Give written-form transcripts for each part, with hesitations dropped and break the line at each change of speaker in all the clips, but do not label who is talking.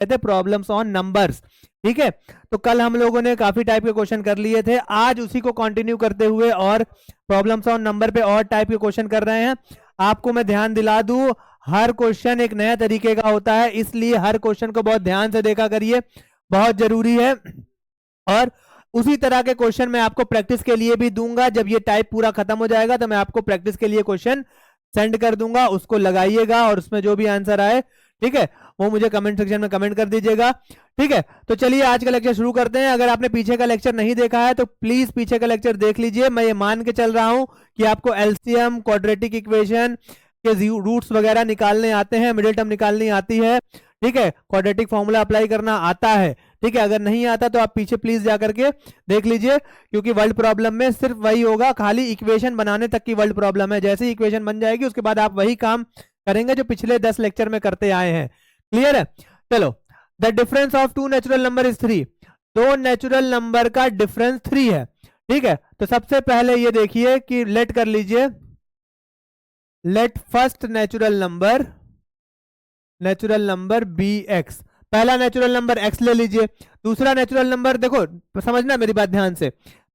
थे problems on numbers. ठीक है, तो कल हम लोगों ने काफी टाइप के क्वेश्चन कर लिए थे, आज उसी को कंटिन्यू करते हुए और प्रॉब्लम्स ऑन नंबर पे और टाइप के क्वेश्चन कर रहे हैं। आपको मैं ध्यान दिला दूं, हर क्वेश्चन एक नया तरीके का होता है, इसलिए हर क्वेश्चन को बहुत ध्यान से देखा करिए, बहुत जरूरी है। और उसी तरह के क्वेश्चन मैं आपको प्रैक्टिस के लिए भी दूंगा। जब ये टाइप पूरा खत्म हो जाएगा तो मैं आपको प्रैक्टिस के लिए क्वेश्चन सेंड कर दूंगा, उसको लगाइएगा और उसमें जो भी आंसर आए, ठीक है, वो मुझे कमेंट सेक्शन में कमेंट कर दीजिएगा। ठीक है, तो चलिए आज का लेक्चर शुरू करते हैं। अगर आपने पीछे का लेक्चर नहीं देखा है तो प्लीज पीछे का लेक्चर देख लीजिए। मैं ये मान के चल रहा हूं कि आपको एलसीएम, क्वाड्रेटिक इक्वेशन के रूट्स वगैरह निकालने आते हैं, मिडिल टर्म निकालनी आती है, ठीक है, क्वाड्रेटिक फॉर्मूला अप्लाई करना आता है। ठीक है, अगर नहीं आता तो आप पीछे प्लीज जा करके देख लीजिए, क्योंकि वर्ल्ड प्रॉब्लम में सिर्फ वही होगा, खाली इक्वेशन बनाने तक की वर्ल्ड प्रॉब्लम है। जैसे ही इक्वेशन बन जाएगी उसके बाद आप वही काम करेंगे जो पिछले 10 लेक्चर में करते आए हैं। क्लियर है? चलो, the difference of two natural number is 3। दो नेचुरल नंबर का डिफरेंस 3 है। ठीक है, तो सबसे पहले ये देखिए कि लेट कर लीजिए, let first natural number be x. पहला नेचुरल नंबर x ले लीजिए, दूसरा नेचुरल नंबर, देखो समझना मेरी बात ध्यान से,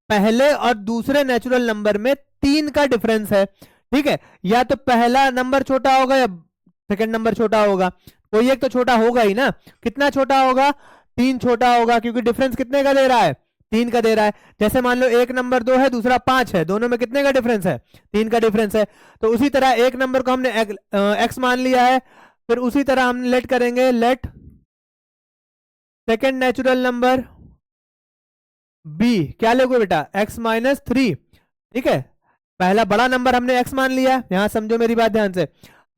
पहले और दूसरे नेचुरल नंबर में 3 का डिफरेंस है। ठीक है, या तो पहला नंबर छोटा होगा या सेकंड नंबर छोटा होगा, कोई एक तो छोटा होगा ही ना। कितना छोटा होगा? 3 छोटा होगा, क्योंकि डिफरेंस कितने का दे रहा है? 3 का दे रहा है। जैसे मान लो एक नंबर 2 है, दूसरा 5 है, दोनों में कितने का डिफरेंस है? 3 का डिफरेंस है। तो उसी तरह एक नंबर को हमने x मान लिया है, फिर उसी तरह हम लेट करेंगे, let second natural number b, क्या लोगे बेटा? x minus 3। ठीक है, पहला बड़ा नंबर हमने x मान लिया है, यहां समझो मेरी बात ध्यान से,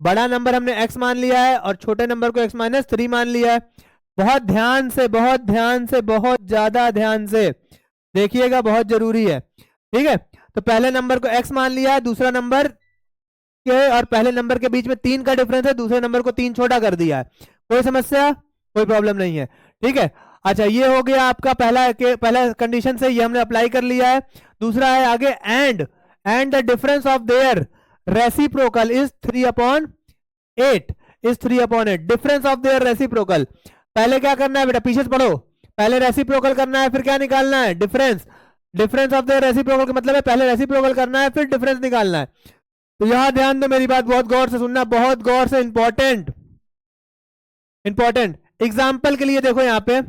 बड़ा नंबर हमने x मान लिया है और छोटे नंबर को x माइनस 3 मान लिया है। बहुत ध्यान से, बहुत ध्यान से, बहुत ज्यादा ध्यान से देखिएगा, बहुत जरूरी है। ठीक है, तो पहले नंबर को x मान लिया है, दूसरा नंबर के और पहले नंबर के बीच में 3 का डिफरेंस है, दूसरे नंबर को 3 छोटा कर दिया है। कोई समस्या, कोई प्रॉब्लम नहीं है। ठीक है, अच्छा ये हो गया आपका पहला कंडीशन से ये हमने अप्लाई कर लिया है। दूसरा है आगे and the difference of there reciprocal is 3/8, is 3/8, difference of there reciprocal. पहले क्या करना है बेटा? पीछे से पढ़ो, पहले रेसिप्रोकल करना है, फिर क्या निकालना है? डिफरेंस ऑफ देयर रेसिप्रोकल का मतलब है पहले रेसिप्रोकल करना है, फिर डिफरेंस निकालना है। तो यहां ध्यान दो, मेरी बात बहुत गौर से सुनना, बहुत गौर से, इंपॉर्टेंट। एग्जाम्पल के लिए देखो, यहाँ पे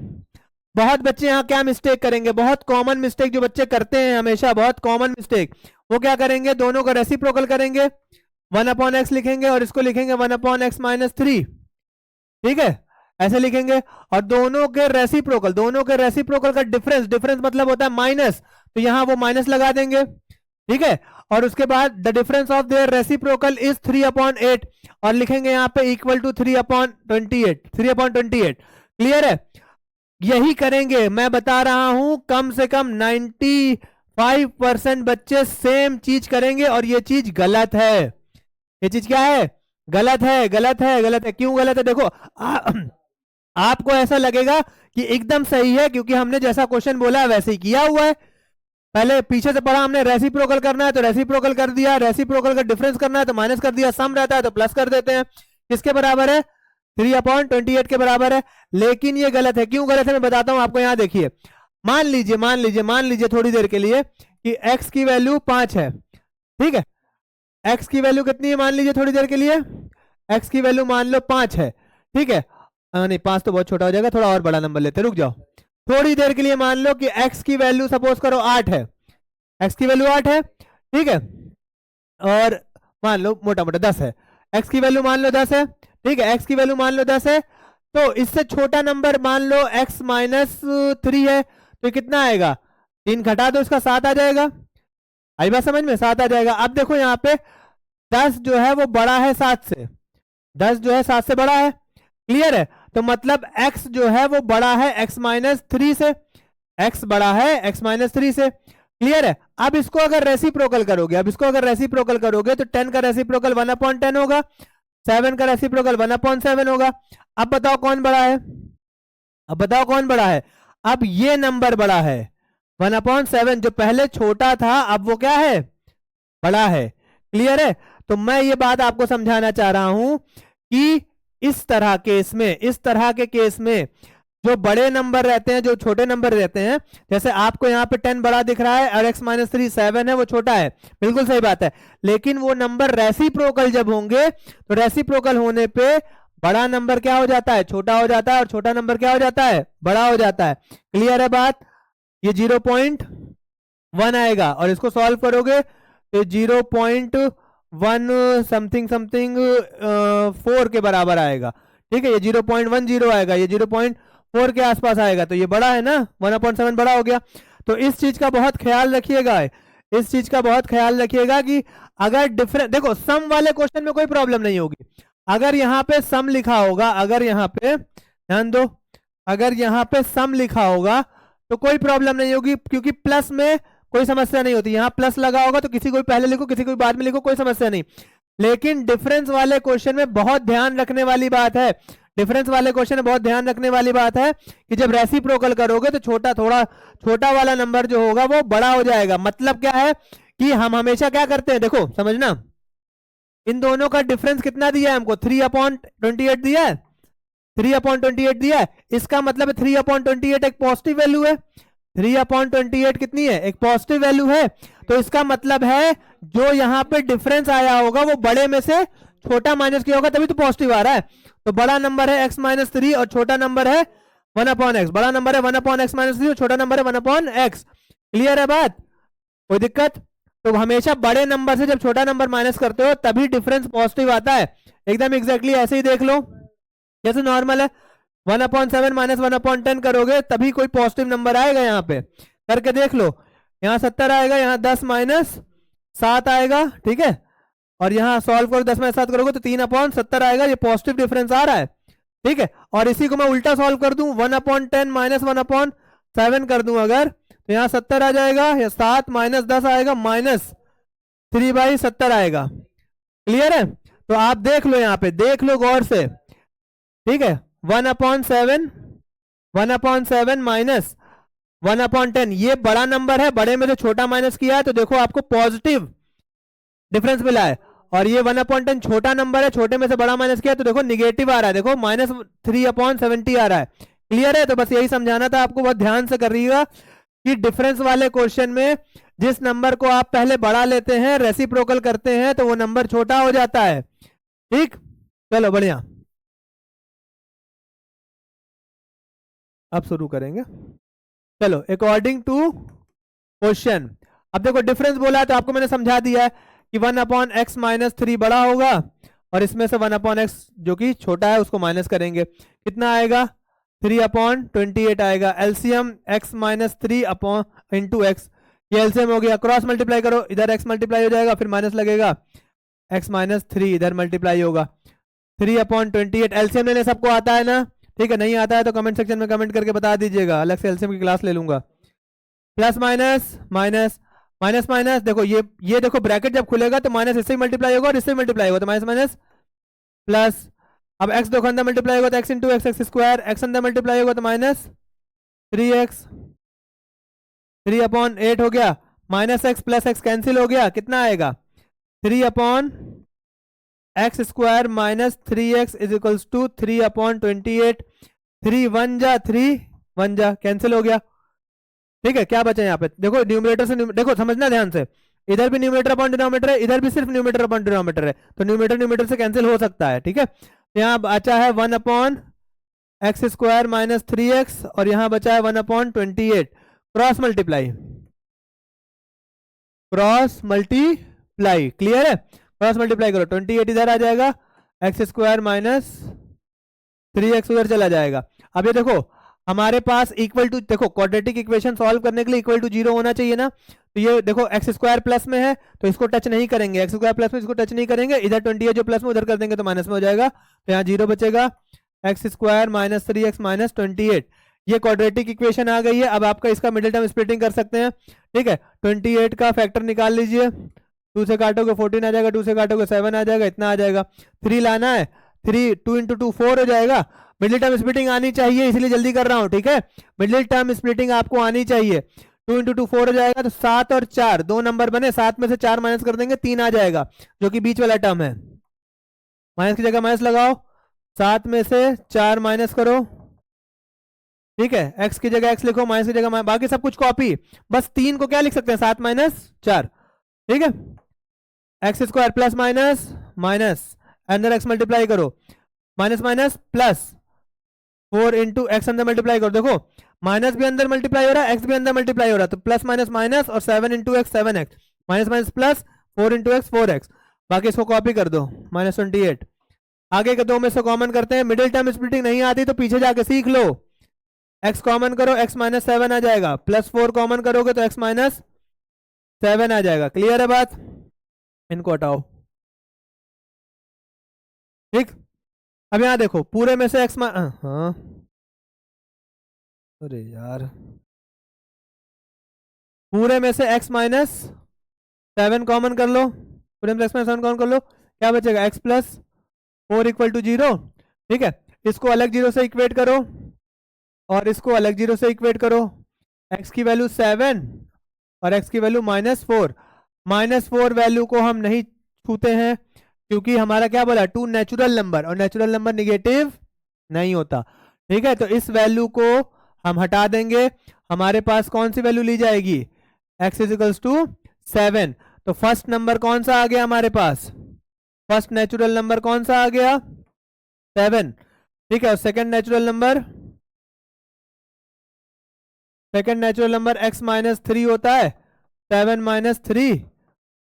बहुत बच्चे यहाँ क्या मिस्टेक करेंगे, बहुत कॉमन मिस्टेक जो बच्चे करते हैं हमेशा, बहुत कॉमन मिस्टेक, वो क्या करेंगे? दोनों को रेसिप्रोकल करेंगे, 1/x लिखेंगे और इसको लिखेंगे 1/x माइनस 3। ठीक है, ऐसे लिखेंगे, और दोनों के रेसिप्रोकल का डिफरेंस मतलब होता है माइनस, तो यहां वो माइनस लगा देंगे। ठीक है, और उसके बाद the difference of there reciprocal is 3/8 और लिखेंगे यहाँ पे इक्वल टू 3/28। क्लियर है? यही करेंगे, मैं बता रहा हूं, कम से कम 95% बच्चे सेम चीज करेंगे और ये चीज गलत है। ये चीज क्या है? गलत है, गलत है, गलत है। क्यों गलत है? देखो, आपको ऐसा लगेगा कि एकदम सही है क्योंकि हमने जैसा क्वेश्चन बोला है वैसे ही किया हुआ है। पहले पीछे से पढ़ा हमने, रेसिप्रोकल करना है तो रेसिप्रोकल कर दिया, रेसिप्रोकल का डिफरेंस करना है तो माइनस कर दिया, सम रहता है तो प्लस कर देते हैं। किसके बराबर है? 3/28 के बराबर है। लेकिन ये गलत है। क्यों गलत है मैं बताता हूं आपको। यहां देखिए, मान लीजिए थोड़ी देर के लिए कि x की वैल्यू 5 है। ठीक है, x की वैल्यू कितनी है मान लीजिए थोड़ी देर के लिए, x की वैल्यू मान लो 5 है। ठीक है, नहीं 5 तो बहुत छोटा हो जाएगा, थोड़ा और बड़ा नंबर लेते, रुक जाओ। थोड़ी देर के लिए मान लो कि x की वैल्यू सपोज करो 8 है, x की वैल्यू 8 है। ठीक है, और मान लो मोटा मोटा 10 है, x की वैल्यू मान लो 10 है। ठीक है, x की वैल्यू मान लो 10 है, तो इससे छोटा नंबर मान लो x माइनस 3 है, तो कितना आएगा? 3 घटा दो इसका 7 आ जाएगा। आई बात समझ में? 7 आ जाएगा। अब देखो यहाँ पे 10 जो है वो बड़ा है 7 से, 10 जो है 7 से बड़ा है। क्लियर है? तो मतलब x जो है वो बड़ा है x माइनस 3 से, x बड़ा है x माइनस 3 से। क्लियर है? अब इसको अगर रेसिप्रोकल करोगे तो 10 का रेसिप्रोकल 1/10 होगा, 7 का रेसिप्रोकल 1/7 होगा। अब बताओ कौन बड़ा है? अब ये नंबर बड़ा है 1/7, जो पहले छोटा था अब वो क्या है? बड़ा है। क्लियर है? तो मैं ये बात आपको समझाना चाह रहा हूं कि इस तरह के केस में जो बड़े नंबर रहते हैं, जो छोटे नंबर रहते हैं, जैसे आपको यहाँ पे 10 बड़ा दिख रहा है और x माइनस 3 7 है, वो छोटा है, बिल्कुल सही बात है। लेकिन वो नंबर रेसिप्रोकल जब होंगे तो रेसिप्रोकल होने पे बड़ा नंबर क्या हो जाता है, छोटा हो जाता है, और छोटा नंबर क्या हो जाता है, बड़ा हो जाता है। क्लियर है बात? ये 0.1 आएगा और इसको सॉल्व करोगे तो 0.1 समथिंग समथिंग 4 के बराबर आएगा। ठीक है, ये 0.10 आएगा, ये 0.4 के आसपास आएगा, तो ये बड़ा है ना, 1/7 बड़ा हो गया। तो इस चीज का बहुत ख्याल रखिएगा, इस चीज का बहुत ख्याल रखिएगा कि अगर डिफरेंस, देखो सम वाले क्वेश्चन में कोई प्रॉब्लम नहीं होगी। अगर यहाँ पे सम लिखा होगा, अगर यहाँ पे ध्यान दो, अगर यहाँ पे सम लिखा होगा तो कोई प्रॉब्लम नहीं होगी, क्योंकि प्लस में कोई समस्या नहीं होती। यहाँ प्लस लगा होगा तो किसी को पहले लिखो, किसी को बाद में लिखो, कोई समस्या नहीं। लेकिन डिफरेंस वाले क्वेश्चन में बहुत ध्यान रखने वाली बात है, डिफरेंस वाले क्वेश्चन में बहुत ध्यान रखने वाली बात है कि जब रेसिप्रोकल करोगे तो छोटा वाला नंबर जो होगा वो बड़ा हो जाएगा। मतलब क्या है कि हम हमेशा क्या करते हैं, देखो समझना, इन दोनों का डिफरेंस कितना दिया है हमको, 3/28 दिया है, 3/28 दिया है। इसका मतलब 3/28 एक पॉजिटिव वैल्यू है, 3/28 कितनी है, एक पॉजिटिव वैल्यू है। तो इसका मतलब है जो यहाँ पे डिफरेंस आया होगा वो बड़े में से छोटा माइनस किया होगा, तभी तो पॉजिटिव आ रहा है। तो बड़ा नंबर है x माइनस 3 और छोटा नंबर है 1/x। बड़ा नंबर है 1/x माइनस 3 और छोटा नंबर है 1/x। क्लियर है बात? कोई दिक्कत? तो हमेशा बड़े नंबर से जब छोटा नंबर माइनस करते हो तभी डिफरेंस पॉजिटिव आता है। एकदम एग्जैक्टली ऐसे ही देख लो, जैसे नॉर्मल है 1/7 माइनस 1/10 करोगे तभी कोई पॉजिटिव नंबर आएगा। यहाँ पे करके देख लो, यहाँ 70 आएगा, यहाँ 10 माइनस 7 आएगा, ठीक है। और यहाँ सॉल्व करो, 10 माइनस 7 करोगे तो 3/70 आएगा, ये पॉजिटिव डिफरेंस आ रहा है, ठीक है। और इसी को मैं उल्टा सॉल्व कर दूं, 1/10 माइनस 1/7 कर दूं अगर, तो यहाँ 70 आ जाएगा, या 7 माइनस 10 आएगा, -3/70 आएगा। क्लियर है? तो आप देख लो, यहाँ पे देख लो गौर से, ठीक है। 1/7 माइनस 1/10, ये बड़ा नंबर है, बड़े में से छोटा माइनस किया है तो देखो आपको पॉजिटिव डिफरेंस मिला है। और ये 1/10 छोटा नंबर है, छोटे में से बड़ा माइनस किया तो देखो निगेटिव आ रहा है, देखो -3/70 आ रहा है। क्लियर है? तो बस यही समझाना था आपको, बहुत ध्यान से करिएगा कि डिफरेंस वाले क्वेश्चन में जिस नंबर को आप पहले बड़ा लेते हैं, रेसिप्रोकल करते हैं, तो वो नंबर छोटा हो जाता है। ठीक, चलो बढ़िया, अब शुरू करेंगे। चलो, अकॉर्डिंग टू क्वेश्चन, अब देखो डिफरेंस बोला है तो आपको मैंने समझा दिया है कि 1/x माइनस 3 बड़ा होगा और इसमें से 1/x जो कि छोटा है उसको माइनस करेंगे, कितना आएगा, 3/28 आएगा। LCM x minus 3 into x, ये एलसीएम हो गया। क्रॉस मल्टीप्लाई करो, इधर x मल्टीप्लाई हो जाएगा, फिर माइनस लगेगा, x माइनस 3 इधर मल्टीप्लाई होगा, 3/28। एलसीएम लेने सबको आता है ना? ठीक है, नहीं आता है तो कमेंट सेक्शन में कमेंट करके बता दीजिएगा, अलग से एलसीएम की क्लास ले लूंगा। Plus minus minus minus minus, देखो ये देखो ब्रैकेट जब खुलेगा तो माइनस इससे ही मल्टीप्लाई होगा और इससे मल्टीप्लाई होगा, तो माइनस माइनस प्लस। अब x दो अंदर मल्टीप्लाई होगा तो x into x square, x अंदर मल्टीप्लाई होगा तो -3x, 3/8 हो गया, -x प्लस x कैंसिल हो गया, कितना आएगा, 3/x square minus 3x is equals to 3/28। 3 1 जा 3 1 जा कैंसिल हो गया, ठीक है। क्या बचा यहाँ पे, देखो न्यूमरेटर से देखो, समझना ध्यान से, इधर भी न्यूमरेटर अपॉन डिनोमिनेटर है, इधर भी सिर्फ न्यूमरेटर अपॉन डिनोमिनेटर है, तो न्यूमरेटर से कैंसिल हो सकता है, ठीक है। यहाँ बचा है 1/x स्क्वायर माइनस 3x और यहाँ बचा है 1/28। Cross multiply, cross multiply, clear है? क्रॉस मल्टीप्लाई करो, 28 इधर आ जाएगा, x स्क्वायर माइनस 3x उधर चला जाएगा। अब ये देखो हमारे पास इक्वल टू, देखो क्वाड्रेटिक इक्वेशन सॉल्व करने के लिए इक्वल टू 0 होना चाहिए ना, तो ये देखो x स्क्वायर प्लस में है तो इसको टच नहीं करेंगे, x स्क्वायर प्लस में इसको टच नहीं करेंगे, इधर 28 जो प्लस में उधर कर देंगे तो माइनस में हो जाएगा, तो यहाँ 0 बचेगा, x square minus 3x minus 28। ये क्वाड्रेटिक इक्वेशन आ गई है। अब आपका इसका मिडिल टर्म स्प्लिटिंग कर सकते हैं, ठीक है। 28 का फैक्टर निकाल लीजिए, 2 से काटोगे 14 आ जाएगा, 2 से काटोगे 7 आ जाएगा, इतना आ जाएगा। 3 लाना है, 3 2 इंटू 2 4 हो जाएगा। मिडिल टर्म स्प्लिटिंग आनी चाहिए, इसलिए जल्दी कर रहा हूं, ठीक है। मिडिल टर्म स्प्लिटिंग आपको आनी चाहिए। 2 इंटू 2 4 हो जाएगा, तो 7 और 4 दो नंबर बने, 7 में से 4 माइनस कर देंगे, 3 आ जाएगा जो कि बीच वाला टर्म है। माइनस की जगह माइनस लगाओ, 7 में से 4 माइनस करो, ठीक है, x की जगह x लिखो, माइनस की जगह बाकी सब कुछ कॉपी, बस 3 को क्या लिख सकते हैं, 7 माइनस 4, ठीक है, x square plus minus minus, अंदर x मल्टीप्लाई करो, minus minus plus 4 into x अंदर मल्टीप्लाई करो, देखो माइनस भी अंदर मल्टीप्लाई हो रहा है, एक्स भी अंदर मल्टीप्लाई हो रहा है, तो प्लस माइनस माइनस और 7 into x 7x, minus minus plus 4 into x 4x, बाकी इसको कॉपी कर दो, -28। आगे के दो में से कॉमन करते हैं, मिडिल टर्म स्प्लिटिंग नहीं आती तो पीछे जाके सीख लो, x कॉमन करो, x -7 आ जाएगा, +4 कॉमन करोगे तो x -7 आ जाएगा। क्लियर है बात, इनको हटाओ, ठीक। अब यहां देखो पूरे में से x हाँ, अरे यार, पूरे में से x -7 कॉमन कर लो, पूरे में x -7 कॉमन कर लो, क्या बचेगा, x +4 = 0, ठीक है। इसको अलग जीरो से इक्वेट करो और इसको अलग जीरो से इक्वेट करो, x की वैल्यू 7 और x की वैल्यू -4, -4 वैल्यू को हम नहीं छूते हैं क्योंकि हमारा क्या बोला, 2 नेचुरल नंबर, और नेचुरल नंबर निगेटिव नहीं होता, ठीक है। तो इस वैल्यू को हम हटा देंगे, हमारे पास कौन सी वैल्यू ली जाएगी, x = 7, तो फर्स्ट नंबर कौन सा आ गया हमारे पास, फर्स्ट नेचुरल नंबर कौन सा आ गया, 7, ठीक है। और सेकंड नेचुरल नंबर x -3 होता है, 7 - 3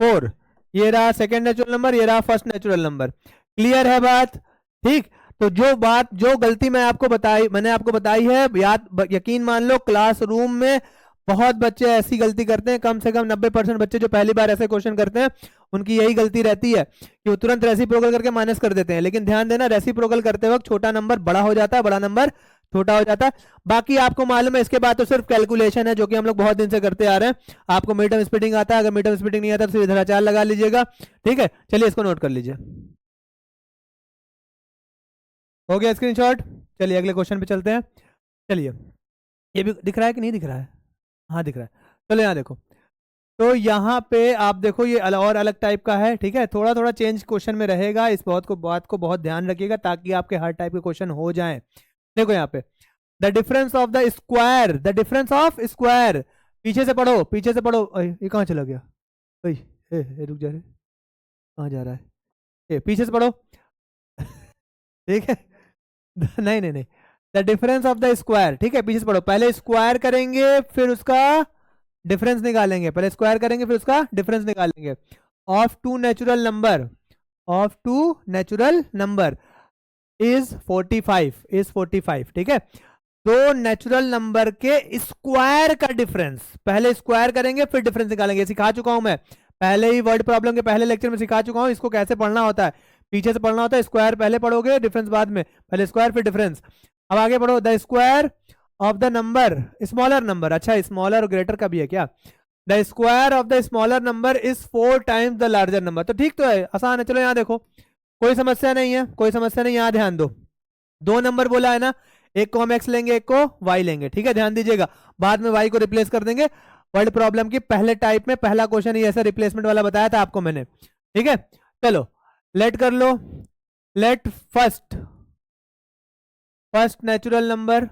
4, ये रहा सेकंड नेचुरल नंबर, ये रहा फर्स्ट नेचुरल नंबर। क्लियर है बात, ठीक। तो जो गलती मैंने आपको बताई है, यकीन मान लो क्लासरूम में बहुत बच्चे ऐसी गलती करते हैं, कम से कम 90% बच्चे जो पहली बार ऐसे क्वेश्चन करते हैं उनकी यही गलती रहती है कि वो तुरंत रेसिप्रोकल करके माइनस कर देते हैं। लेकिन ध्यान देना, रेसिप्रोकल करते वक्त छोटा नंबर बड़ा हो जाता है, बड़ा नंबर छोटा हो जाता है। बाकी आपको मालूम है, इसके बाद तो सिर्फ कैलकुलेशन है जो कि हम लोग बहुत दिन से करते आ रहे हैं। आपको मिड टर्म स्प्लिटिंग आता है, अगर मिड टर्म स्प्लिटिंग नहीं आता तो सिर्फ इधर 4 लगा लीजिएगा, ठीक है। चलिए इसको नोट कर लीजिए, हो गया स्क्रीनशॉट। चलिए अगले क्वेश्चन पे चलते हैं। चलिए, ये भी दिख रहा है कि नहीं दिख रहा है, हाँ दिख रहा है। चलो यहाँ देखो, तो यहाँ पे आप देखो ये और अलग टाइप का है, ठीक है। थोड़ा थोड़ा चेंज क्वेश्चन में रहेगा, इस बात को बहुत ध्यान रखिएगा ताकि आपके हर टाइप के क्वेश्चन हो जाएं। देखो यहाँ पे the difference of the square, the difference of square, पीछे से पढ़ो, पीछे से पढ़ो, ये कहाँ चला गया, रुक जा रहे, कहाँ जा रहा है, ये पीछे से पढ़ो ठीक है नहीं नहीं नहीं, the difference of the square, ठीक है, पीछे से पढ़ो। पहले स्क्वायर करेंगे फिर उसका डिफरेंस निकालेंगे, पहले स्क्वायर करेंगे फिर उसका डिफरेंस निकालेंगे। Of two natural number is 45, ठीक है। दो नेचुरल नंबर के स्क्वायर का डिफरेंस, पहले स्क्वायर करेंगे फिर डिफरेंस निकालेंगे, सिखा चुका हूं मैं पहले ही, वर्ड प्रॉब्लम के पहले लेक्चर में सिखा चुका हूं इसको कैसे पढ़ना होता है। पीछे से पढ़ना होता है, स्क्वायर पहले पढ़ोगे डिफरेंस बाद में, पहले स्क्वायर फिर डिफरेंस। अब आगे पढ़ो, the square of the number, smaller number, अच्छा स्मॉलर और ग्रेटर का भी है क्या, the square of the smaller number is 4 times the larger number, तो ठीक तो है, आसान है। चलो यहाँ देखो, कोई समस्या नहीं है, कोई समस्या नहीं, यहाँ ध्यान दो, दो नंबर बोला है ना, एक को हम x लेंगे एक को y लेंगे, ठीक है, ध्यान दीजिएगा, बाद में y को रिप्लेस कर देंगे। वर्ड प्रॉब्लम की पहले टाइप में पहला क्वेश्चन ही ऐसा रिप्लेसमेंट वाला बताया था आपको मैंने, ठीक है। चलो लेट कर लो, let first natural number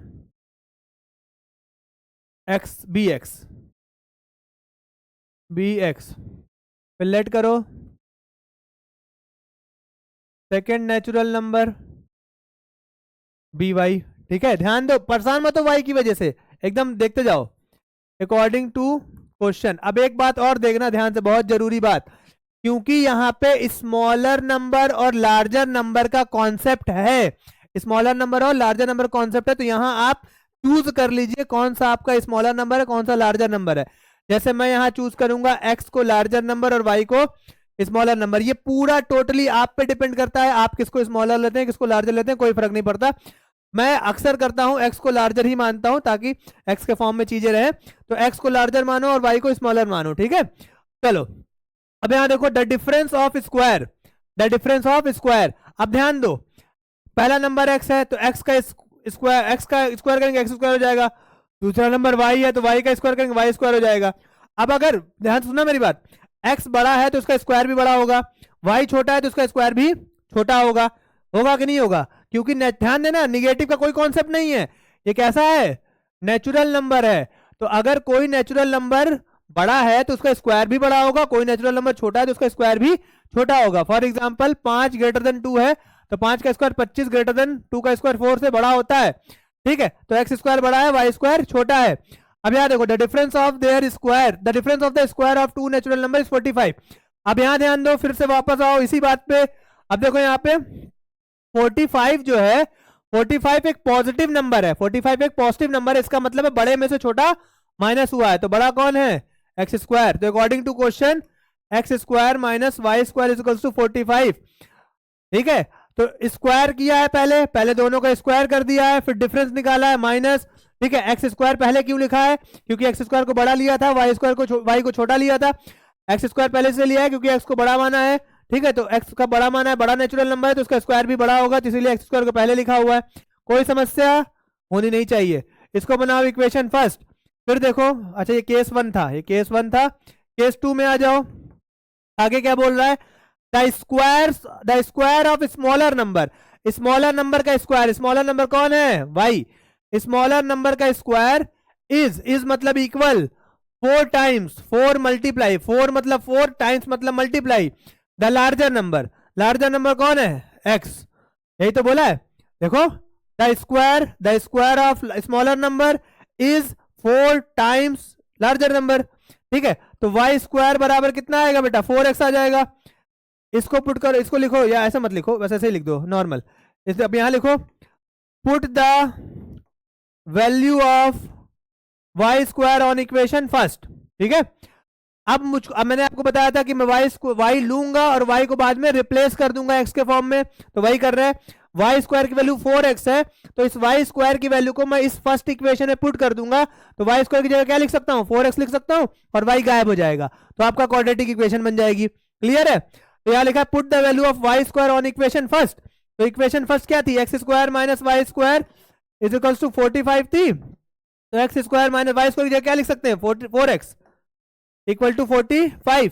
bx, फिर लेट करो सेकेंड नेचुरल नंबर by, ठीक है। ध्यान दो, परेशान मत हो y की वजह से, एकदम देखते जाओ अकॉर्डिंग टू क्वेश्चन। अब एक बात और देखना ध्यान से, बहुत जरूरी बात, क्योंकि यहाँ पे स्मॉलर नंबर और लार्जर नंबर का कॉन्सेप्ट है, स्मॉलर नंबर और लार्जर नंबर कॉन्सेप्ट है, तो यहाँ आप चूज कर लीजिए कौन सा आपका स्मॉलर नंबर है कौन सा लार्जर नंबर है। जैसे मैं यहाँ चूज करूंगा x को लार्जर नंबर और y को स्मॉलर नंबर, ये पूरा टोटली आप पे डिपेंड करता है, आप किसको स्मॉलर लेते हैं किसको लार्जर लेते हैं, कोई फर्क नहीं पड़ता। मैं अक्सर करता हूं x को लार्जर ही मानता हूं ताकि x के फॉर्म में चीजें रहे, तो x को लार्जर मानो और y को स्मॉलर मानो, ठीक है। चलो अब यहां देखो, द डिफरेंस ऑफ स्क्वायर, अब ध्यान दो, पहला नंबर x है तो x का स्क्वायर करेंगे x स्क्वायर हो जाएगा, दूसरा नंबर y है तो y का स्क्वायर करेंगे y स्क्वायर हो जाएगा। अब अगर ध्यान सुनना मेरी बात, x बड़ा है तो उसका स्क्वायर भी बड़ा होगा, y छोटा है तो उसका स्क्वायर भी छोटा होगा कि नहीं होगा, क्योंकि ध्यान देना निगेटिव का कोई कॉन्सेप्ट नहीं है, ये कैसा है, नेचुरल नंबर है। तो अगर कोई नेचुरल नंबर बड़ा है तो उसका स्क्वायर भी बड़ा होगा, कोई नेचुरल नंबर छोटा है तो उसका स्क्वायर भी छोटा होगा। फॉर एग्जांपल 5 ग्रेटर देन 2 है तो 5 का स्क्वायर 25 ग्रेटर देन 2 का स्क्वायर 4 से बड़ा होता है, ठीक है। तो एक्स स्क्वायर बड़ा है, वाई स्क्वायर छोटा है। अब यहाँ देखो the difference of their square, the difference of the square of two natural number is 45। अब यहाँ ध्यान दो, फिर से वापस आओ इसी बात पे। अब देखो यहाँ पे 45 जो है, 45 एक पॉजिटिव नंबर है, 45 एक पॉजिटिव नंबर है, इसका मतलब है बड़े में से छोटा माइनस हुआ है, तो बड़ा कौन है, एक्स स्क्वायर। तो according to question x square minus y square is equals to 45, ठीक है। तो स्क्वायर किया है, पहले पहले दोनों का स्क्वायर कर दिया है, फिर डिफरेंस निकाला है माइनस, ठीक है। एक्स स्क्वायर पहले क्यों लिखा है, क्योंकि एक्स स्क्वायर को बड़ा लिया था, वाई स्क्वायर को वाई को छोटा लिया था। एक्स स्क्वायर पहले से लिया है क्योंकि एक्स को बड़ा माना है, ठीक है। तो एक्स का बड़ा माना है, बड़ा नेचुरल नंबर है तो उसका स्क्वायर भी बड़ा होगा, तो इसीलिए एक्स स्क्वायर को पहले लिखा हुआ है। कोई समस्या होनी नहीं चाहिए। इसको बनाओ इक्वेशन फर्स्ट, फिर देखो, अच्छा ये केस 1 था, ये केस 1 था। केस 2 में आ जाओ, आगे क्या बोल रहा है, the square of smaller number, smaller number का स्क्वायर, स्मॉलर नंबर कौन है, वाई, स्मॉलर नंबर का स्क्वायर इज मतलब इक्वल 4 टाइम्स 4 मल्टीप्लाई, 4 मतलब 4 टाइम्स मतलब multiply the larger number, larger number कौन है, एक्स, यही तो बोला है। देखो the square of smaller number is 4 times larger number, ठीक है। तो वाई स्क्वायर बराबर कितना आएगा बेटा, 4x आ जाएगा। इसको पुट करो, इसको लिखो, या ऐसा मत लिखो, बस ऐसे ही लिख दो नॉर्मल। अब यहां लिखो put the value of y square on equation first, ठीक है। अब मैंने आपको बताया था कि मैं वाई लूंगा और वाई को बाद में रिप्लेस कर दूंगा एक्स के फॉर्म में, तो वही कर रहे हैं। वाई स्क्वायर की वैल्यू 4x है, तो इस वाई स्क्वायर की वैल्यू को मैं इस फर्स्ट इक्वेशन में पुट कर दूंगा, तो वाई स्क्वायर की जगह क्या लिख सकता हूं, 4x लिख सकता हूं, और वाई गायब हो जाएगा, तो आपका क्वाड्रेटिक इक्वेशन बन जाएगी। क्लियर है। तो यहां लिखा put the value of y square on equation first, तो इक्वेशन फर्स्ट क्या थी, x square minus y square is equals to 45 थी, तो x square minus y square की जगह क्या लिख सकते हैं, 4x इक्वल टू 45।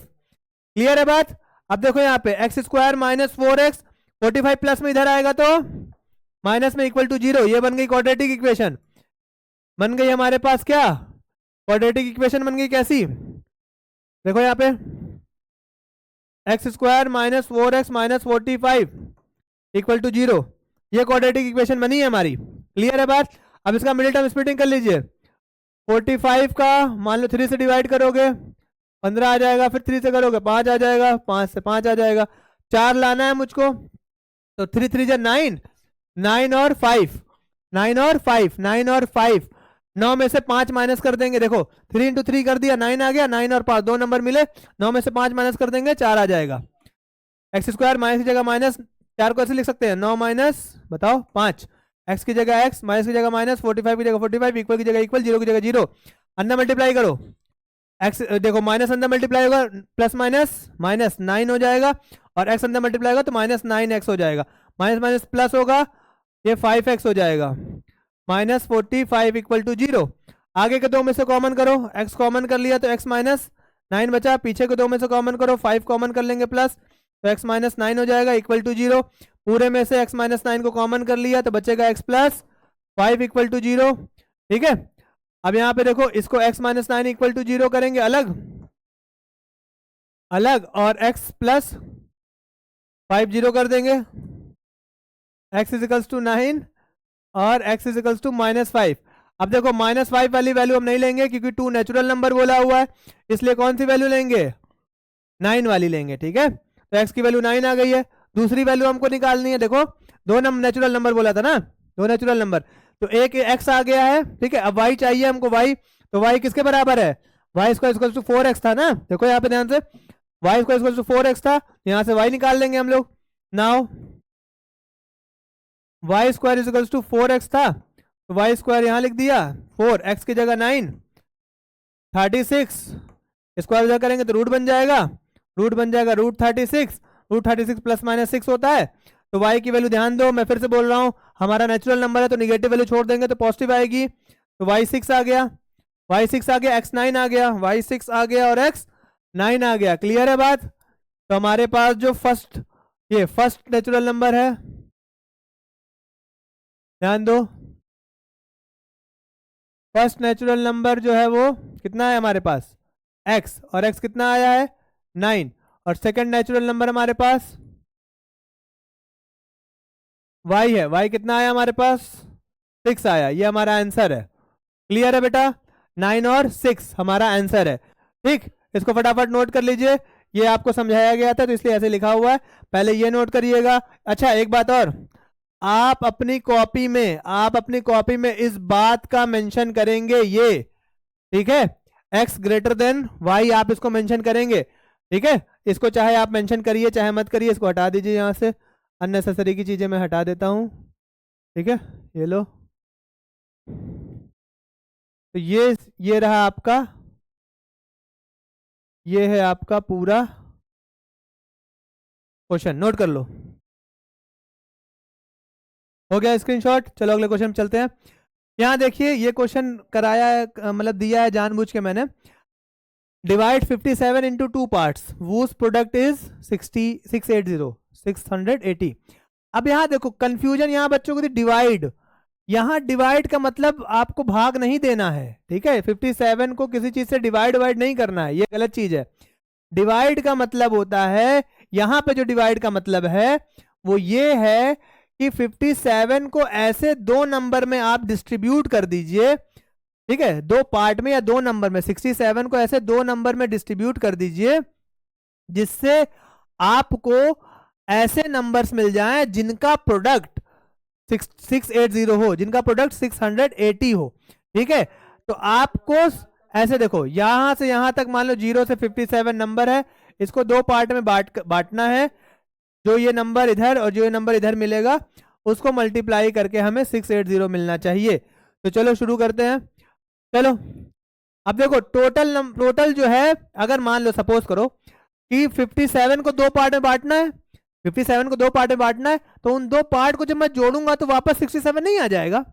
क्लियर है बात। अब देखो यहाँ पे x square minus 4x, 45 plus में इधर आएगा तो माइनस में इक्वल टू 0, ये बन गई क्वाड्रेटिक इक्वेशन, बन गई हमारे पास क्या, क्वाड्रेटिक इक्वेशन बन गई कैसी, देखो यहाँ पे x square minus 4x minus 45 equal to 0, ये क्वाड्रेटिक इक्वेशन बनी है हमारी। क्लियर है बात। अब इसका मिडिल टर्म स्प्लिटिंग कर लीजिए, 45 का मान लो 3 से डिवाइड करोगे 15 आ जाएगा, फिर 3 से करोगे 5 आ जाएगा, 5 से 5 आ जाएगा, 4 लाना है मुझको, तो 3 3 जा 9, 9 और 5, 9 और 5, 9 और 5, 9 में से 5 माइनस कर देंगे, देखो 3 इंटू 3 कर दिया, 9 आ गया, 9 और 5 दो नंबर मिले, 9 में से 5 माइनस कर देंगे 4 आ जाएगा। एक्स स्क्वायर माइनस की जगह माइनस, 4 को ऐसे लिख सकते हैं, 9 माइनस बताओ 5, एक्स की जगह एक्स, माइनस की जगह माइनस, 45 की जगह 45, इक्वल की जगह इक्वल, 0 की जगह 0, अंदर मल्टीप्लाई करो, एक्स देखो माइनस अंदर मल्टीप्लाई होगा, प्लस माइनस माइनस 9 हो जाएगा, और एक्स अंदर मल्टीप्लाई होगा तो माइनस 9x हो जाएगा, माइनस माइनस प्लस होगा, ये 5x हो जाएगा, माइनस 45 इक्वल टू 0। आगे के दो में से कॉमन करो, x कॉमन कर लिया तो x माइनस 9 बचा, पीछे के दो में से कॉमन करो, 5 कॉमन कर लेंगे प्लस, तो x माइनस 9 हो जाएगा इक्वल टू 0। पूरे में से x माइनस 9 को कॉमन कर लिया तो बचेगा x प्लस 5 इक्वल टू 0, ठीक है। अब यहाँ पे देखो इसको x माइनस 9 इक्वल टू 0 करेंगे अलग अलग, और x प्लस 5 0 कर देंगे, x इजिकल्स टू 9 और x इजिकल्स टू -5। अब देखो -5 वाली वैल्यू हम नहीं लेंगे क्योंकि 2 नेचुरल नंबर बोला हुआ है, इसलिए कौन सी वैल्यू लेंगे, 9 वाली लेंगे, ठीक है। तो x की वैल्यू 9 आ गई है। दूसरी वैल्यू हमको निकालनी है, देखो दो नेचुरल नंबर बोला था ना, दो नेचुरल नंबर, तो एक x आ गया है, ठीक है। अब y चाहिए हमको, y, तो y किसके बराबर है, y square equal to 4x था ना, देखो यहाँ पे ध्यान से, y square equal to 4x था, यहाँ से y निकाल लेंगे हम लोग। Now y square equal to 4x था, तो y स्क्वायर यहाँ लिख दिया, 4 x की जगह 9, 36 स्क्वायर इधर करेंगे तो रूट बन जाएगा, रूट 36, रूट 36 प्लस माइनस 6 होता है। तो y की वैल्यू ध्यान दो, मैं फिर से बोल रहा हूँ, हमारा नेचुरल नंबर है तो निगेटिव वैल्यू छोड़ देंगे तो पॉजिटिव आएगी, तो y 6 आ गया, x 9 आ गया, y 6 आ गया और x 9 आ गया। क्लियर है बात। तो हमारे पास जो फर्स्ट नेचुरल नंबर है ध्यान दो, फर्स्ट नेचुरल नंबर जो है वो कितना है हमारे पास, x, और x कितना आया है 9, और सेकंड नेचुरल नंबर हमारे पास y है, y कितना आया हमारे पास 6 आया, ये हमारा आंसर है। क्लियर है बेटा, 9 और 6 हमारा आंसर है। ठीक, इसको फटाफट नोट कर लीजिए, ये आपको समझाया गया था तो इसलिए ऐसे लिखा हुआ है, पहले ये नोट करिएगा। अच्छा एक बात और, आप अपनी कॉपी में इस बात का मेंशन करेंगे ये, ठीक है, x ग्रेटर देन y आप इसको मेंशन करेंगे, ठीक है। इसको चाहे आप मेंशन करिए चाहे मत करिए, इसको हटा दीजिए यहाँ से, अननेसेसरी की चीजें मैं हटा देता हूँ, ठीक है। ये लो, तो ये रहा आपका, ये है आपका पूरा क्वेश्चन, नोट कर लो। हो गया स्क्रीनशॉट, चलो अगले क्वेश्चन चलते हैं। यहाँ देखिए ये क्वेश्चन कराया है, मतलब दिया है जानबूझ के मैंने, divide 57 into 2 parts whose product is 680। अब यहाँ देखो कंफ्यूजन, यहाँ बच्चों को डिवाइड, यहाँ डिवाइड का मतलब आपको भाग नहीं देना है, ठीक है। 57 को किसी चीज से डिवाइड नहीं करना है, ये गलत चीज है। डिवाइड का मतलब होता है, यहाँ पे जो डिवाइड का मतलब है वो ये है कि 57 को ऐसे दो नंबर में आप डिस्ट्रीब्यूट कर दीजिए, ठीक है, दो पार्ट में या दो नंबर में, 67 को ऐसे दो नंबर में डिस्ट्रीब्यूट कर दीजिए जिससे आपको ऐसे नंबर्स मिल जाएं जिनका प्रोडक्ट 680 हो, जिनका प्रोडक्ट 680 हो, ठीक है। तो आपको ऐसे देखो, यहां से यहां तक मान लो 0 से 57 नंबर है, इसको दो पार्ट में बांटना है, जो ये नंबर इधर और जो ये नंबर इधर मिलेगा उसको मल्टीप्लाई करके हमें 680 मिलना चाहिए। तो चलो शुरू करते हैं। चलो अब देखो टोटल जो है, अगर मान लो सपोज करो कि 57 को दो पार्ट में बांटना है, 57 को दो पार्ट में बांटना है, तो उन दो पार्ट को जब मैं जोड़ूंगा तो वापस 67 नहीं आ जाएगा।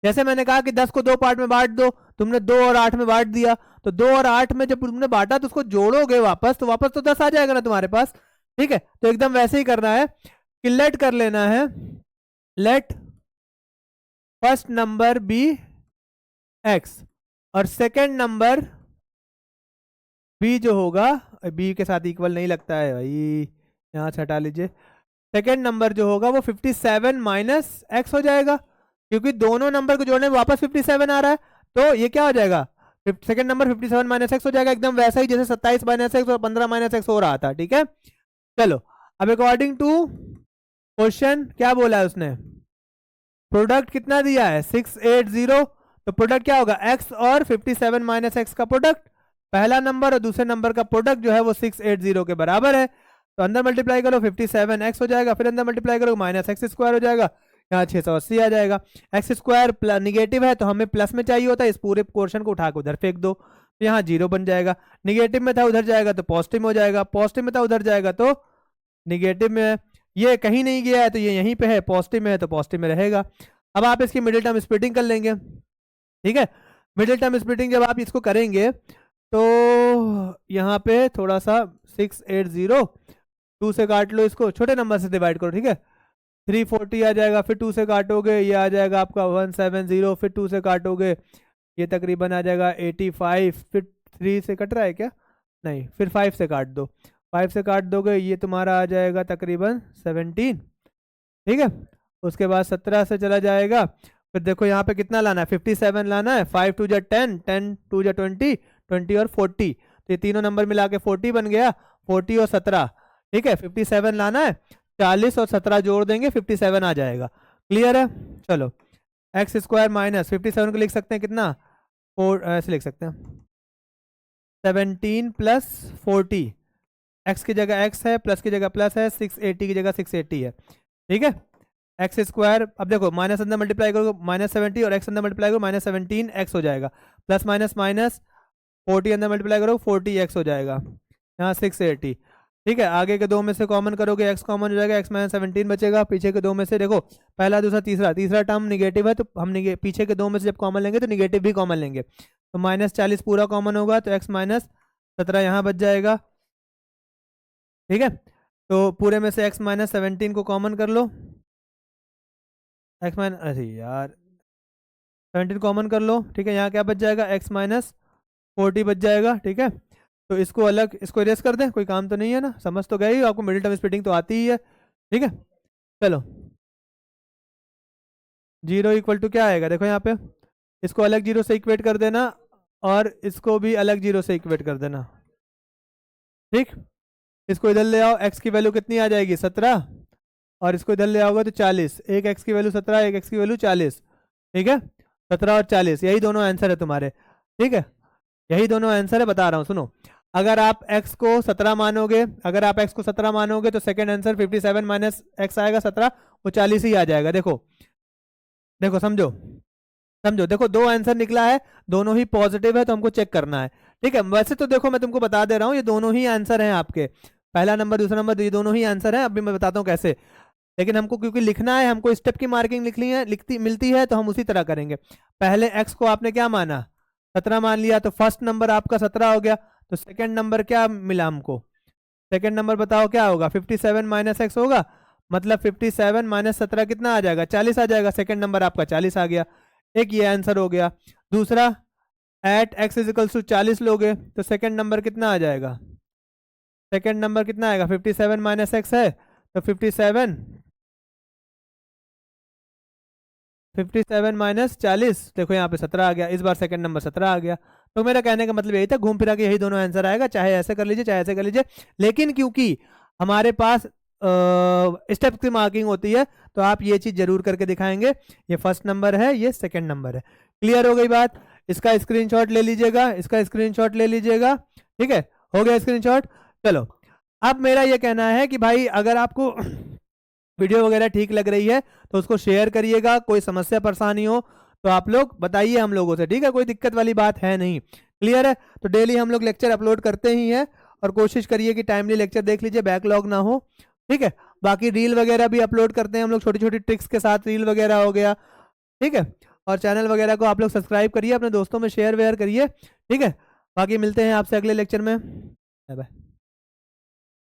जैसे मैंने कहा कि 10 को दो पार्ट में बांट दो, तुमने 2 और 8 में बांट दिया, तो 2 और 8 में जब तुमने बांटा तो उसको जोड़ोगे वापस, तो वापस तो 10 आ जाएगा ना तुम्हारे पास, ठीक है। तो एकदम वैसे ही करना है कि लेट कर लेना है, let first number be x और सेकेंड नंबर b जो होगा, b के साथ इक्वल नहीं लगता है भाई, यहाँ से हटा लीजिए, सेकेंड नंबर जो होगा वो 57 माइनस x हो जाएगा, क्योंकि दोनों नंबर को जोड़ने में वापस 57 आ रहा है, तो ये क्या हो जाएगा, सेकेंड नंबर 57 माइनस एक्स हो जाएगा, एकदम वैसा ही जैसे 27 माइनस एक्स और 15 माइनस एक्स हो रहा था, ठीक है। चलो अब अकॉर्डिंग टू क्वेश्चन क्या बोला है उसने, प्रोडक्ट कितना दिया है 680, तो प्रोडक्ट क्या होगा x और 57 माइनस एक्स का प्रोडक्ट, पहला नंबर और दूसरे नंबर का प्रोडक्ट जो है वो 680 के बराबर है, तो अंदर मल्टीप्लाई करो 57x हो जाएगा, फिर अंदर मल्टीप्लाई करो माइनस एक्स स्क्वायर हो जाएगा, यहाँ 680 आ जाएगा। एक्स स्क्वायर निगेटिव है तो हमें प्लस में चाहिए होता है, इस पूरे पोर्शन को उठा के उधर फेंक दो, तो यहाँ 0 बन जाएगा, निगेटिव में था उधर जाएगा तो पॉजिटिव में हो जाएगा, पॉजिटिव में था उधर जाएगा तो निगेटिव में, ये कहीं नहीं गया है तो ये यहीं पे है, पॉजिटिव में है तो पॉजिटिव में रहेगा। अब आप इसकी मिडिल टर्म स्प्लिटिंग कर लेंगे, ठीक है। मिडिल टर्म स्प्लिटिंग जब आप इसको करेंगे तो यहाँ पे थोड़ा सा 680, 2 से काट लो, इसको छोटे नंबर से डिवाइड करो, ठीक है, 340 आ जाएगा, फिर 2 से काटोगे ये आ जाएगा आपका 170, फिर 2 से काटोगे ये तकरीबन आ जाएगा 85, फिर 3 से कट रहा है क्या, नहीं, फिर 5 से काट दो, 5 से काट दोगे ये तुम्हारा आ जाएगा तकरीबन 17, ठीक है। उसके बाद 17 से चला जाएगा, फिर देखो यहाँ पे कितना लाना है 57 लाना है, 5 2 जा 10, 10 2 जा 20, 20 और 40, तो ये तीनों नंबर मिला के 40 बन गया, 40 और 17, ठीक है। 57 लाना है, 40 और 17 जोड़ देंगे 57 आ जाएगा, क्लियर है। चलो एक्स स्क्वायर माइनस 57 को लिख सकते हैं कितना, 4 ऐसे लिख सकते हैं 17 प्लस 40, एक्स की जगह एक्स है, प्लस की जगह प्लस है, 680 की जगह 680 है, ठीक है। एक्स स्क्वायर, अब देखो माइनस अंदर मल्टीप्लाई करो -70 और एक्स अंदर मल्टीप्लाई करो -17 एक्स हो जाएगा, प्लस माइनस माइनस 40 अंदर मल्टीप्लाई करो 40 एक्स हो जाएगा, यहाँ 680, ठीक है। आगे के दो में से कॉमन करोगे एक्स कॉमन हो जाएगा, एक्स माइनस 17 बचेगा, पीछे के दो में से देखो पहला दूसरा तीसरा टर्म निगेटिव है तो हम पीछे के दो में से जब कॉमन लेंगे तो निगेटिव भी कॉमन लेंगे, तो -40 पूरा कॉमन होगा तो एक्स माइनस 17 यहाँ बच जाएगा, ठीक है। तो पूरे में से एक्स माइनस 17 को कॉमन कर लो, एक्स माइनस, अरे यार 17 कॉमन कर लो, ठीक है, यहाँ क्या बच जाएगा, एक्स माइनस 40 बच जाएगा, ठीक है। तो इसको अलग, इसको इरेज कर दें, कोई काम तो नहीं है ना, समझ तो गए ही हो, आपको मिडिल टर्म स्प्लिटिंग तो आती ही है, ठीक है। चलो 0 इक्वल टू क्या आएगा, देखो यहाँ पे, इसको अलग जीरो से इक्वेट कर देना और इसको भी अलग जीरो से इक्वेट कर देना, ठीक। इसको इधर ले आओ, एक्स की वैल्यू कितनी आ जाएगी 17, और इसको इधर ले आओगे तो 40, एक एक्स की वैल्यू 17, एक एक्स की वैल्यू 40, ठीक है। 17 और 40 यही दोनों आंसर है तुम्हारे, ठीक है, यही दोनों आंसर है, बता रहा हूँ सुनो। अगर आप x को 17 मानोगे, अगर आप x को 17 मानोगे तो सेकंड आंसर 57 माइनस एक्स आएगा 17, वो 40 ही आ जाएगा। देखो देखो समझो, समझो, देखो दो आंसर निकला है, दोनों ही पॉजिटिव है, तो हमको चेक करना है, ठीक है। वैसे तो देखो मैं तुमको बता दे रहा हूँ, ये दोनों ही आंसर हैं आपके, पहला नंबर दूसरा नंबर, ये दोनों ही आंसर हैं, अभी मैं बताता हूँ कैसे। लेकिन हमको क्योंकि लिखना है, हमको स्टेप की मार्किंग लिखनी है, लिखती मिलती है, तो हम उसी तरह करेंगे। पहले एक्स को आपने क्या माना, 17 मान लिया, तो फर्स्ट नंबर आपका 17 हो गया, तो सेकंड नंबर क्या मिला हमको, सेकंड नंबर बताओ क्या होगा, 57 माइनस एक्स होगा, मतलब 57 माइनस 17 कितना आ जाएगा, 40 आ जाएगा, सेकंड नंबर आपका 40 आ गया, एक ये आंसर हो गया। दूसरा, एट एक्स इजिकल्स टू 40 लोगे तो सेकंड नंबर कितना आ जाएगा, सेकंड नंबर कितना आएगा, 57 माइनस एक्स है, तो 57 माइनस 40, देखो यहाँ पे 17 आ गया, इस बार सेकंड नंबर 17 आ गया। तो मेरा कहने का मतलब यही था, घूम फिरा के यही दोनों आंसर आएगा, चाहे ऐसे कर लीजिए चाहे ऐसे कर लीजिए, लेकिन क्योंकि हमारे पास स्टेप की मार्किंग होती है, तो आप ये चीज जरूर करके दिखाएंगे, ये फर्स्ट नंबर है, ये सेकंड नंबर है। क्लियर हो गई बात, इसका स्क्रीनशॉट ले लीजिएगा, इसका स्क्रीनशॉट ले लीजिएगा, ठीक है, हो गया स्क्रीनशॉट। चलो अब मेरा ये कहना है कि भाई अगर आपको वीडियो वगैरह ठीक लग रही है तो उसको शेयर करिएगा, कोई समस्या परेशानी हो तो आप लोग बताइए हम लोगों से, ठीक है, कोई दिक्कत वाली बात है नहीं। क्लियर है, तो डेली हम लोग लेक्चर अपलोड करते ही हैं, और कोशिश करिए कि टाइमली लेक्चर देख लीजिए, बैकलॉग ना हो, ठीक है। बाकी रील वगैरह भी अपलोड करते हैं हम लोग, छोटी छोटी ट्रिक्स के साथ, रील वगैरह हो गया, ठीक है। और चैनल वगैरह को आप लोग सब्सक्राइब करिए, अपने दोस्तों में शेयर वेयर करिए, ठीक है। बाकी मिलते हैं आपसे अगले लेक्चर में, बाय बाय।